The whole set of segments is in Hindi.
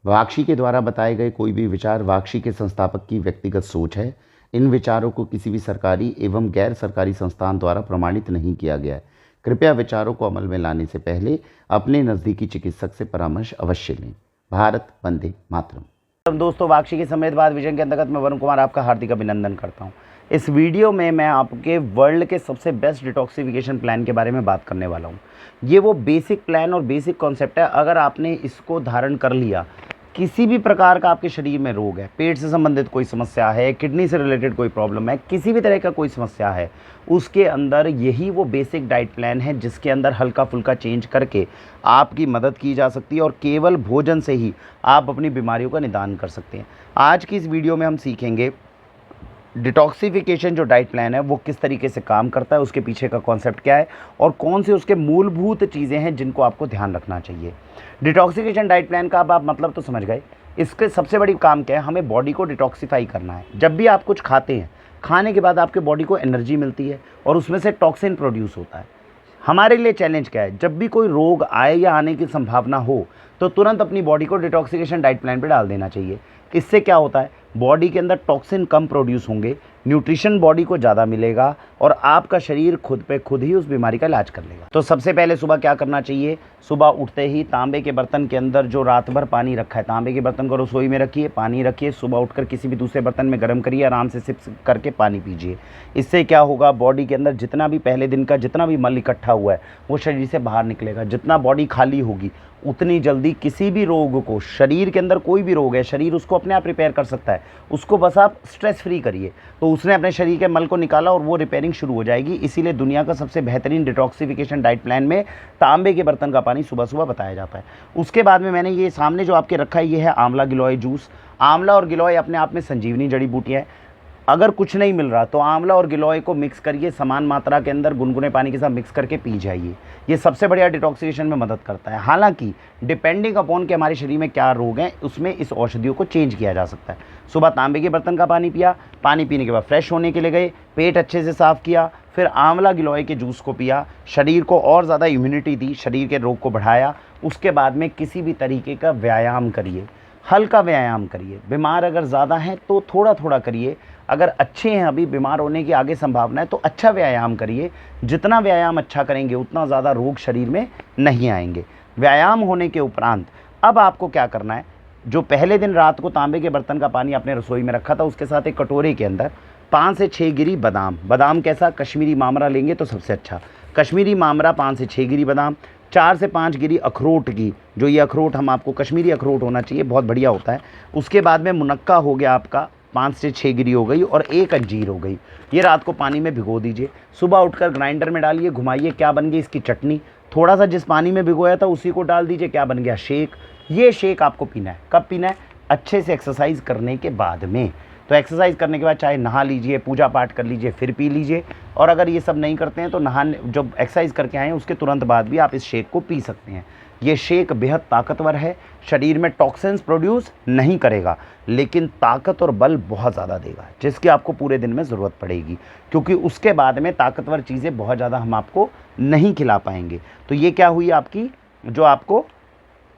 वाक्षी के द्वारा बताए गए कोई भी विचार वाक्षी के संस्थापक की व्यक्तिगत सोच है। इन विचारों को किसी भी सरकारी एवं गैर सरकारी संस्थान द्वारा प्रमाणित नहीं किया गया है। कृपया विचारों को अमल में लाने से पहले अपने नज़दीकी चिकित्सक से परामर्श अवश्य लें। भारत वंदे मातरम। दोस्तों, वाक्षी के समृद्धवाद विजन के अंतर्गत मैं वरुण कुमार आपका हार्दिक अभिनंदन करता हूं। इस वीडियो में मैं आपके वर्ल्ड के सबसे बेस्ट डिटॉक्सिफिकेशन प्लान के बारे में बात करने वाला हूं। ये वो बेसिक प्लान और बेसिक कॉन्सेप्ट है। अगर आपने इसको धारण कर लिया, किसी भी प्रकार का आपके शरीर में रोग है, पेट से संबंधित कोई समस्या है, किडनी से रिलेटेड कोई प्रॉब्लम है, किसी भी तरह का कोई समस्या है, उसके अंदर यही वो बेसिक डाइट प्लान है जिसके अंदर हल्का फुल्का चेंज करके आपकी मदद की जा सकती है और केवल भोजन से ही आप अपनी बीमारियों का निदान कर सकते हैं। आज की इस वीडियो में हम सीखेंगे डिटॉक्सिफिकेशन जो डाइट प्लान है वो किस तरीके से काम करता है, उसके पीछे का कॉन्सेप्ट क्या है और कौन से उसके मूलभूत चीज़ें हैं जिनको आपको ध्यान रखना चाहिए। डिटॉक्सिफिकेशन डाइट प्लान का अब आप मतलब तो समझ गए। इसके सबसे बड़ी काम क्या है, हमें बॉडी को डिटॉक्सिफाई करना है। जब भी आप कुछ खाते हैं, खाने के बाद आपके बॉडी को एनर्जी मिलती है और उसमें से टॉक्सिन प्रोड्यूस होता है। हमारे लिए चैलेंज क्या है, जब भी कोई रोग आए या आने की संभावना हो तो तुरंत अपनी बॉडी को डिटॉक्सिफिकेशन डाइट प्लान पे डाल देना चाहिए। इससे क्या होता है, बॉडी के अंदर टॉक्सिन कम प्रोड्यूस होंगे, न्यूट्रिशन बॉडी को ज़्यादा मिलेगा और आपका शरीर खुद पे खुद ही उस बीमारी का इलाज कर लेगा। तो सबसे पहले सुबह क्या करना चाहिए, सुबह उठते ही तांबे के बर्तन के अंदर जो रात भर पानी रखा है, तांबे के बर्तन को रसोई में रखिए, पानी रखिए, सुबह उठकर किसी भी दूसरे बर्तन में गर्म करिए, आराम से सिप करके पानी पीजिए। इससे क्या होगा, बॉडी के अंदर जितना भी पहले दिन का जितना भी मल इकट्ठा हुआ है वो शरीर से बाहर निकलेगा। जितना बॉडी खाली होगी उतनी जल्दी किसी भी रोग को, शरीर के अंदर कोई भी रोग है, शरीर उसको अपने आप रिपेयर कर सकता है। उसको बस आप स्ट्रेस फ्री करिए तो उसने अपने शरीर के मल को निकाला और वो रिपेयरिंग शुरू हो जाएगी। इसीलिए दुनिया का सबसे बेहतरीन डिटॉक्सिफिकेशन डाइट प्लान में तांबे के बर्तन का पानी सुबह सुबह बताया जाता है। उसके बाद में मैंने ये सामने जो आपके रखा है ये है आंवला गिलोय जूस। आंवला और गिलोय अपने आप में संजीवनी जड़ी बूटियाँ हैं। अगर कुछ नहीं मिल रहा तो आंवला और गिलोय को मिक्स करिए, समान मात्रा के अंदर गुनगुने पानी के साथ मिक्स करके पी जाइए। ये सबसे बढ़िया डिटॉक्सिफिकेशन में मदद करता है। हालांकि डिपेंडिंग अपॉन कि हमारे शरीर में क्या रोग हैं, उसमें इस औषधियों को चेंज किया जा सकता है। सुबह तांबे के बर्तन का पानी पिया, पानी पीने के बाद फ्रेश होने के लिए गए, पेट अच्छे से साफ़ किया, फिर आंवला गिलोय के जूस को पिया, शरीर को और ज़्यादा इम्यूनिटी दी, शरीर के रोग को बढ़ाया। उसके बाद में किसी भी तरीके का व्यायाम करिए, हल्का व्यायाम करिए। बीमार अगर ज़्यादा हैं तो थोड़ा थोड़ा करिए, अगर अच्छे हैं, अभी बीमार होने की आगे संभावना है तो अच्छा व्यायाम करिए। जितना व्यायाम अच्छा करेंगे उतना ज़्यादा रोग शरीर में नहीं आएंगे। व्यायाम होने के उपरांत अब आपको क्या करना है, जो पहले दिन रात को तांबे के बर्तन का पानी आपने रसोई में रखा था उसके साथ एक कटोरे के अंदर 5 से 6 गिरी बादाम, बादाम कैसा, कश्मीरी मामरा लेंगे तो सबसे अच्छा, कश्मीरी मामरा 5 से 6 गिरी बादाम, 4 से 5 गिरी अखरोट की, जो ये अखरोट हम आपको कश्मीरी अखरोट होना चाहिए, बहुत बढ़िया होता है। उसके बाद में मुनक्का हो गया आपका 5 से 6 गिरी हो गई और एक अंजीर हो गई। ये रात को पानी में भिगो दीजिए, सुबह उठकर ग्राइंडर में डालिए, घुमाइए, क्या बन गई इसकी चटनी। थोड़ा सा जिस पानी में भिगोया था उसी को डाल दीजिए, क्या बन गया, शेक। ये शेक आपको पीना है, कब पीना है, अच्छे से एक्सरसाइज करने के बाद में। तो एक्सरसाइज करने के बाद चाहे नहा लीजिए, पूजा पाठ कर लीजिए, फिर पी लीजिए। और अगर ये सब नहीं करते हैं तो नहाने, जब एक्सरसाइज करके आए उसके तुरंत बाद भी आप इस शेक को पी सकते हैं। ये शेक बेहद ताकतवर है, शरीर में टॉक्सिन्स प्रोड्यूस नहीं करेगा लेकिन ताकत और बल बहुत ज़्यादा देगा, जिसकी आपको पूरे दिन में ज़रूरत पड़ेगी, क्योंकि उसके बाद में ताकतवर चीज़ें बहुत ज़्यादा हम आपको नहीं खिला पाएंगे। तो ये क्या हुई आपकी, जो आपको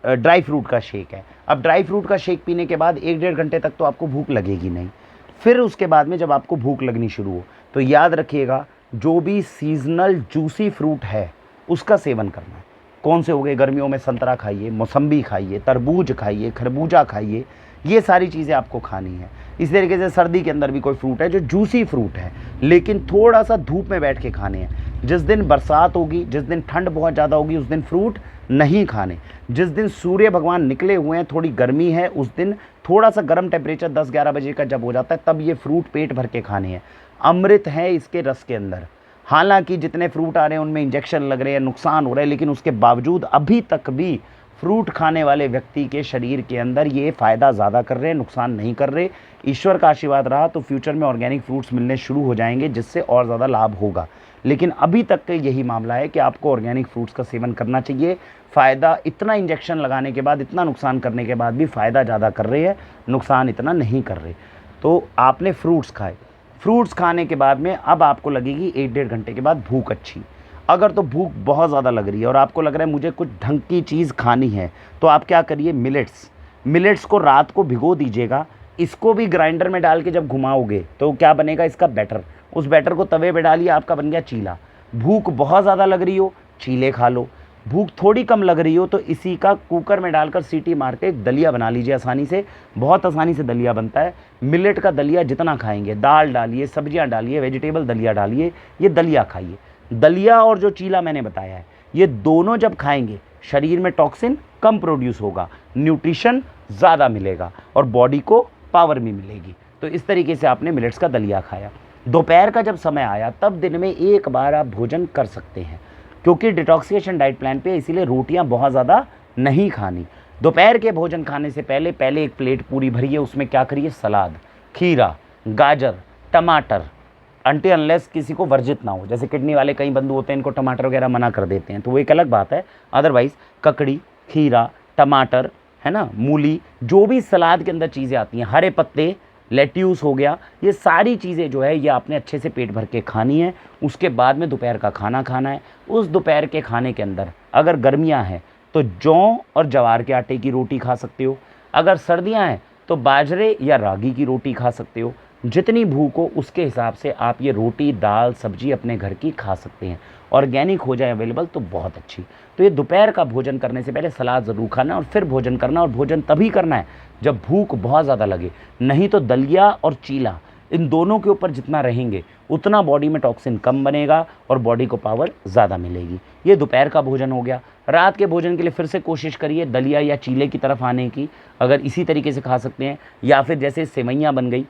ड्राई फ्रूट का शेक है। अब ड्राई फ्रूट का शेक पीने के बाद 1-1.5 घंटे तक तो आपको भूख लगेगी नहीं। फिर उसके बाद में जब आपको भूख लगनी शुरू हो तो याद रखिएगा, जो भी सीजनल जूसी फ्रूट है उसका सेवन करना है। कौन से हो गए, गर्मियों में संतरा खाइए, मौसम्बी खाइए, तरबूज खाइए, खरबूजा खाइए, ये सारी चीज़ें आपको खानी है। इस तरीके से सर्दी के अंदर भी कोई फ्रूट है जो जूसी फ्रूट है लेकिन थोड़ा सा धूप में बैठ के खाने हैं। जिस दिन बरसात होगी, जिस दिन ठंड बहुत ज़्यादा होगी, उस दिन फ्रूट नहीं खाने। जिस दिन सूर्य भगवान निकले हुए हैं, थोड़ी गर्मी है, उस दिन थोड़ा सा गर्म टेम्परेचर 10-11 बजे का जब हो जाता है तब ये फ्रूट पेट भर के खाने हैं। अमृत है इसके रस के अंदर। हालांकि जितने फ्रूट आ रहे हैं उनमें इंजेक्शन लग रहे हैं, नुकसान हो रहा है, लेकिन उसके बावजूद अभी तक भी फ्रूट खाने वाले व्यक्ति के शरीर के अंदर ये फ़ायदा ज़्यादा कर रहे हैं, नुकसान नहीं कर रहे। ईश्वर का आशीर्वाद रहा तो फ्यूचर में ऑर्गेनिक फ्रूट्स मिलने शुरू हो जाएंगे जिससे और ज़्यादा लाभ होगा। लेकिन अभी तक का यही मामला है कि आपको ऑर्गेनिक फ्रूट्स का सेवन करना चाहिए। फ़ायदा इतना, इंजेक्शन लगाने के बाद, इतना नुकसान करने के बाद भी फ़ायदा ज़्यादा कर रहे हैं, नुकसान इतना नहीं कर रहे। तो आपने फ्रूट्स खाए, फ्रूट्स खाने के बाद में अब आपको लगेगी 1-1.5 घंटे के बाद भूख अच्छी। अगर तो भूख बहुत ज़्यादा लग रही है और आपको लग रहा है मुझे कुछ ढंग की चीज़ खानी है तो आप क्या करिए, मिलेट्स, मिलेट्स को रात को भिगो दीजिएगा, इसको भी ग्राइंडर में डाल के जब घुमाओगे तो क्या बनेगा इसका बैटर, उस बैटर को तवे पे डालिए, आपका बन गया चीला। भूख बहुत ज़्यादा लग रही हो चीले खा लो, भूख थोड़ी कम लग रही हो तो इसी का कुकर में डालकर सीटी मार के दलिया बना लीजिए आसानी से, बहुत आसानी से दलिया बनता है। मिलेट का दलिया जितना खाएंगे, दाल डालिए, सब्जियां डालिए, वेजिटेबल दलिया डालिए, ये दलिया खाइए। दलिया और जो चीला मैंने बताया है, ये दोनों जब खाएंगे शरीर में टॉक्सिन कम प्रोड्यूस होगा, न्यूट्रिशन ज़्यादा मिलेगा और बॉडी को पावर भी मिलेगी। तो इस तरीके से आपने मिलेट्स का दलिया खाया। दोपहर का जब समय आया तब दिन में एक बार आप भोजन कर सकते हैं, क्योंकि डिटॉक्सिकेशन डाइट प्लान पे इसीलिए रोटियां बहुत ज़्यादा नहीं खानी। दोपहर के भोजन खाने से पहले एक प्लेट पूरी भरिए, उसमें क्या करिए, सलाद, खीरा, गाजर, टमाटर, अनटिल अनलेस किसी को वर्जित ना हो, जैसे किडनी वाले कई बंधु होते हैं इनको टमाटर वगैरह मना कर देते हैं, तो वो एक अलग बात है। अदरवाइज़ ककड़ी, खीरा, टमाटर, है ना, मूली, जो भी सलाद के अंदर चीज़ें आती हैं, हरे पत्ते, लेट्यूस हो गया, ये सारी चीज़ें जो है ये आपने अच्छे से पेट भर के खानी है। उसके बाद में दोपहर का खाना खाना है। उस दोपहर के खाने के अंदर अगर गर्मियां हैं तो जौ और जवार के आटे की रोटी खा सकते हो, अगर सर्दियां हैं तो बाजरे या रागी की रोटी खा सकते हो। जितनी भूख हो उसके हिसाब से आप ये रोटी, दाल, सब्जी अपने घर की खा सकते हैं। ऑर्गेनिक हो जाए अवेलेबल तो बहुत अच्छी। तो ये दोपहर का भोजन करने से पहले सलाद ज़रूर खाना और फिर भोजन करना, और भोजन तभी करना है जब भूख बहुत ज़्यादा लगे, नहीं तो दलिया और चीला इन दोनों के ऊपर जितना रहेंगे उतना बॉडी में टॉक्सिन कम बनेगा और बॉडी को पावर ज़्यादा मिलेगी। ये दोपहर का भोजन हो गया। रात के भोजन के लिए फिर से कोशिश करिए दलिया या चीले की तरफ आने की, अगर इसी तरीके से खा सकते हैं, या फिर जैसे सेवइयाँ बन गई,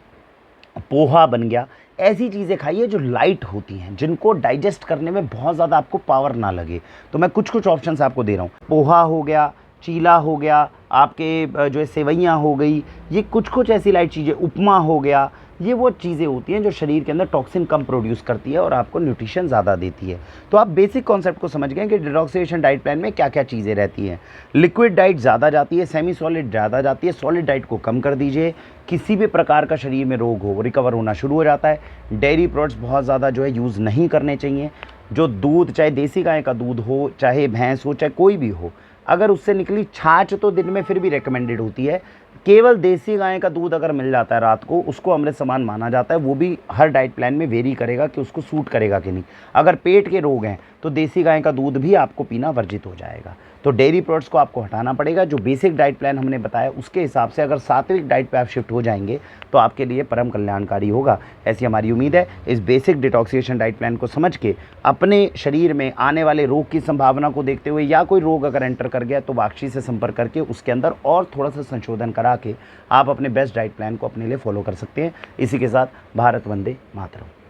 पोहा बन गया, ऐसी चीज़ें खाइए जो लाइट होती हैं, जिनको डाइजेस्ट करने में बहुत ज़्यादा आपको पावर ना लगे। तो मैं कुछ कुछ ऑप्शंस आपको दे रहा हूँ। पोहा हो गया, चीला हो गया, आपके जो है सेवइयाँ हो गई, ये कुछ कुछ ऐसी लाइट चीज़ें, उपमा हो गया, ये वो चीज़ें होती हैं जो शरीर के अंदर टॉक्सिन कम प्रोड्यूस करती है और आपको न्यूट्रिशन ज़्यादा देती है। तो आप बेसिक कॉन्सेप्ट को समझ गए कि डिटॉक्सिकेशन डाइट प्लान में क्या क्या चीज़ें रहती हैं। लिक्विड डाइट ज़्यादा जाती है, सेमी सॉलिड ज़्यादा जाती है, सॉलिड डाइट को कम कर दीजिए। किसी भी प्रकार का शरीर में रोग हो रिकवर होना शुरू हो जाता है। डेयरी प्रोडक्ट्स बहुत ज़्यादा जो है यूज़ नहीं करने चाहिए। जो दूध, चाहे देसी गाय का दूध हो, चाहे भैंस हो, चाहे कोई भी हो, अगर उससे निकली छाछ तो दिन में फिर भी रिकमेंडेड होती है। केवल देसी गाय का दूध अगर मिल जाता है रात को, उसको अमृत समान माना जाता है। वो भी हर डाइट प्लान में वेरी करेगा कि उसको सूट करेगा कि नहीं। अगर पेट के रोग हैं तो देसी गाय का दूध भी आपको पीना वर्जित हो जाएगा। तो डेयरी प्रोडक्ट्स को आपको हटाना पड़ेगा। जो बेसिक डाइट प्लान हमने बताया उसके हिसाब से अगर सात्विक डाइट पे आप शिफ्ट हो जाएंगे तो आपके लिए परम कल्याणकारी होगा, ऐसी हमारी उम्मीद है। इस बेसिक डिटॉक्सिकेशन डाइट प्लान को समझ के अपने शरीर में आने वाले रोग की संभावना को देखते हुए, या कोई रोग अगर एंटर कर गया तो वाक्षी से संपर्क करके उसके अंदर और थोड़ा सा संशोधन करा के आप अपने बेस्ट डाइट प्लान को अपने लिए फॉलो कर सकते हैं। इसी के साथ भारत वंदे मातरम।